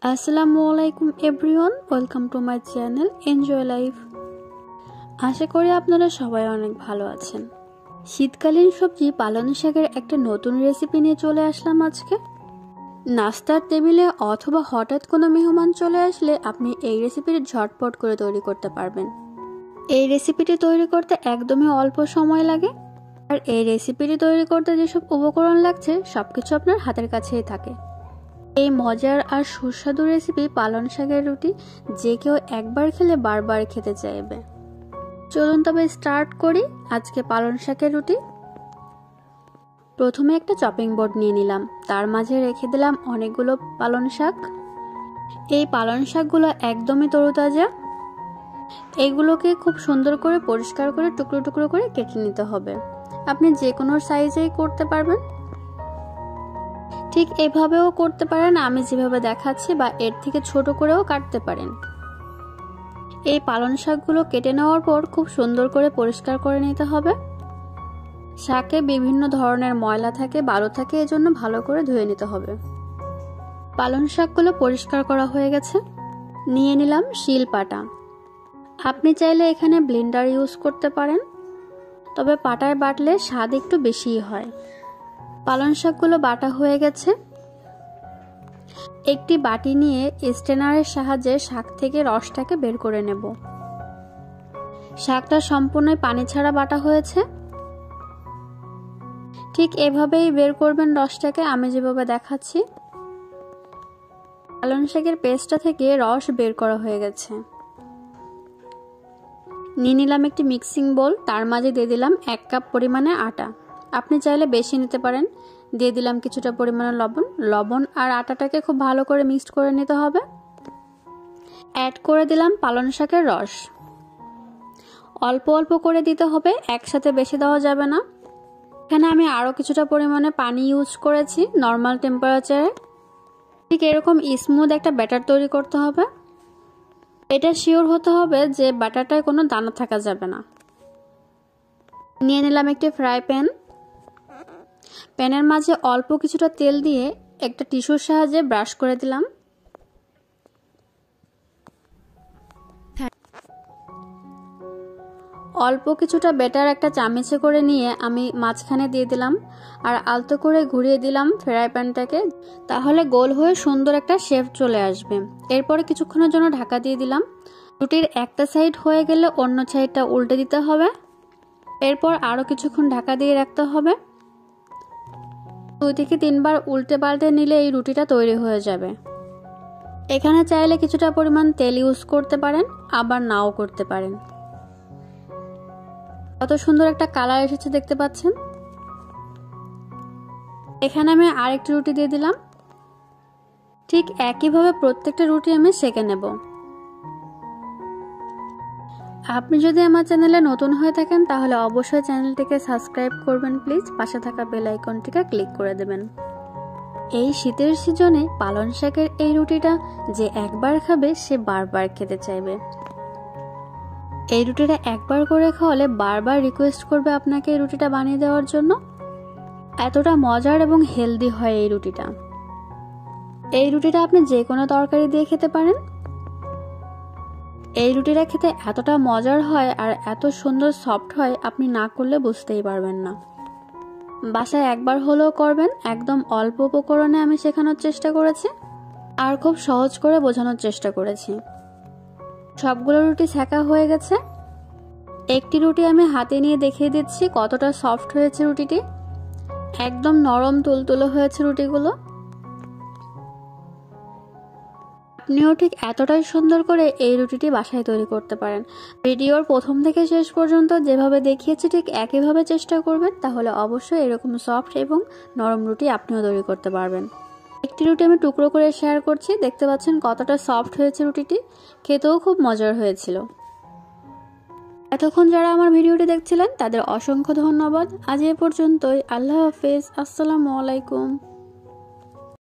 আসসালামু আলাইকুম everyone, welcome to my channel enjoy life. আশা করি আপনারা সবাই অনেক ভালো আছেন। শীতকালীন সবজি পালং শাকের একটা নতুন রেসিপি নিয়ে চলে আসলাম আজকে। নাস্তার টেবিলে অথবা হঠাৎ কোনো মেহমান চলে আসলে আপনি এই রেসিপিটি ঝটপট করে তৈরি করতে পারবেন। এই রেসিপিটি তৈরি করতে একদমই অল্প সময় লাগে, আর এই রেসিপিটি তৈরি করতে যেসব উপকরণ লাগছে সবকিছু আপনার হাতের কাছেই থাকে। এই মজার আর সুস্বাদু রেসিপি পালং শাকের রুটি যে কেউ একবার খেলে বারবার খেতে চাইবে। চলুন তবে স্টার্ট করি আজকে পালং শাকের রুটি। প্রথমে একটা চপিং বোর্ড নিয়ে নিলাম, তার মাঝে রেখে দিলাম অনেকগুলো পালং শাক। এই পালং শাকগুলো একদমই তরুতাজা। এইগুলোকে খুব সুন্দর করে পরিষ্কার করে টুকরো টুকরো করে কেটে নিতে হবে। আপনি যে কোনো সাইজেই করতে পারবেন, ঠিক এভাবেও করতে পারেন আমি যেভাবে দেখাচ্ছি, বা এর থেকে ছোট করেও কাটতে পারেন। এই পালং শাকগুলো কেটে নেওয়ার পর খুব সুন্দর করে পরিষ্কার করে নিতে হবে। শাকে বিভিন্ন ধরনের ময়লা থাকে, বালু থাকে, এজন্য ভালো করে ধুয়ে নিতে হবে। পালং শাকগুলো পরিষ্কার করা হয়ে গেছে। নিয়ে নিলাম শিলপাটা। আপনি চাইলে এখানে ব্লেন্ডার ইউজ করতে পারেন, তবে পাটায় বাটলে স্বাদ একটু বেশিই হয়। পালং শাকগুলো বাটা হয়ে গেছে। একটি বাটি নিয়ে স্ট্রেনারের সাহায্যে শাক থেকে রসটাকে বের করে নেব। শাকটা সম্পূর্ণ পানি ছাড়া বাটা হয়েছে। ঠিক এভাবেই বের করবেন রসটাকে, আমি যেভাবে দেখাচ্ছি। পালং শাকের পেস্টটা থেকে রস বের করা হয়ে গেছে। নিয়ে নিলাম একটি মিক্সিং বোল, তার মাঝে দিয়ে দিলাম 1 কাপ পরিমাণে আটা। আপনি চাইলে বেশি নিতে পারেন। দিয়ে দিলাম কিছুটা পরিমাণে লবণ আর আটাটাকে খুব ভালো করে মিক্সড করে নিতে হবে। অ্যাড করে দিলাম পালং শাকের রস। অল্প অল্প করে দিতে হবে, একসাথে বেশি দেওয়া যাবে না। এখানে আমি আরও কিছুটা পরিমাণে পানি ইউজ করেছি নর্মাল টেম্পারেচারে। ঠিক এরকম স্মুথ একটা ব্যাটার তৈরি করতে হবে। এটা শিওর হতে হবে যে ব্যাটারটায় কোনো দানা থাকা যাবে না। নিয়ে নিলাম একটি ফ্রাই প্যান। প্যানের মাঝে অল্প কিছুটা তেল দিয়ে একটা টিস্যুর সাহায্যে ব্রাশ করে দিলাম। অল্প কিছুটা ব্যাটার একটা চামচে করে নিয়ে আমি মাঝখানে দিয়ে দিলাম, আর আলতো করে ঘুরিয়ে দিলাম ফ্রাই প্যানটাকে, তাহলে গোল হয়ে সুন্দর একটা শেপ চলে আসবে। এরপরে কিছুক্ষণের জন্য ঢাকা দিয়ে দিলাম। রুটির একটা সাইড হয়ে গেলে অন্য সাইডটা উল্টে দিতে হবে। এরপর আরও কিছুক্ষণ ঢাকা দিয়ে রাখতে হবে। 2 থেকে 3 বার উল্টে পাল্টে নিলে এই রুটিটা তৈরি হয়ে যাবে। এখানে চাইলে কিছুটা পরিমাণ তেল ইউজ করতে পারেন, আবার নাও করতে পারেন। কত সুন্দর একটা কালার এসেছে দেখতে পাচ্ছেন। এখানে আমি আরেকটি রুটি দিয়ে দিলাম। ঠিক একইভাবে প্রত্যেকটা রুটি আমি সেঁকে নেব। আপনি যদি আমার চ্যানেলে নতুন হয়ে থাকেন তাহলে অবশ্যই চ্যানেলটিকে সাবস্ক্রাইব করবেন প্লিজ, পাশে থাকা বেল আইকনটিকে ক্লিক করে দেবেন। এই শীতের সিজনে পালং শাকের এই রুটিটা যে একবার খাবে সে বারবার খেতে চাইবে। এই রুটিটা একবার করে খাওয়ালে বারবার রিকোয়েস্ট করবে আপনাকে এই রুটিটা বানিয়ে দেওয়ার জন্য। এতটা মজার এবং হেলদি হয় এই রুটিটা। এই রুটিটা আপনি যে কোনো তরকারি দিয়ে খেতে পারেন। এই রুটিটা খেতে এতটা মজার হয় আর এত সুন্দর সফট হয়, আপনি না করলে বুঝতেই পারবেন না। বাসায় একবার হলেও করবেন। একদম অল্প উপকরণে আমি শেখানোর চেষ্টা করেছি, আর খুব সহজ করে বোঝানোর চেষ্টা করেছি। সবগুলো রুটি সেঁকা হয়ে গেছে। একটি রুটি আমি হাতে নিয়ে দেখিয়ে দিচ্ছি কতটা সফট হয়েছে রুটিটি। একদম নরম তুলতুলে হয়েছে রুটিগুলো। আপনিও ঠিক এতটাই সুন্দর করে এই রুটিটি বাসায় তৈরি করতে পারেন। ভিডিওর প্রথম থেকে শেষ পর্যন্ত যেভাবে দেখিয়েছি ঠিক একইভাবে চেষ্টা করবেন, তাহলে অবশ্যই এরকম সফট এবং নরম রুটি আপনিও তৈরি করতে পারবেন। একটি রুটি আমি টুকরো করে শেয়ার করছি, দেখতে পাচ্ছেন কতটা সফট হয়েছে রুটিটি। খেতেও খুব মজার হয়েছিল। এতক্ষণ যারা আমার ভিডিওটি দেখছিলেন তাদের অসংখ্য ধন্যবাদ। আজ এ পর্যন্তই। আল্লাহ হাফেজ। আসসালামু আলাইকুম।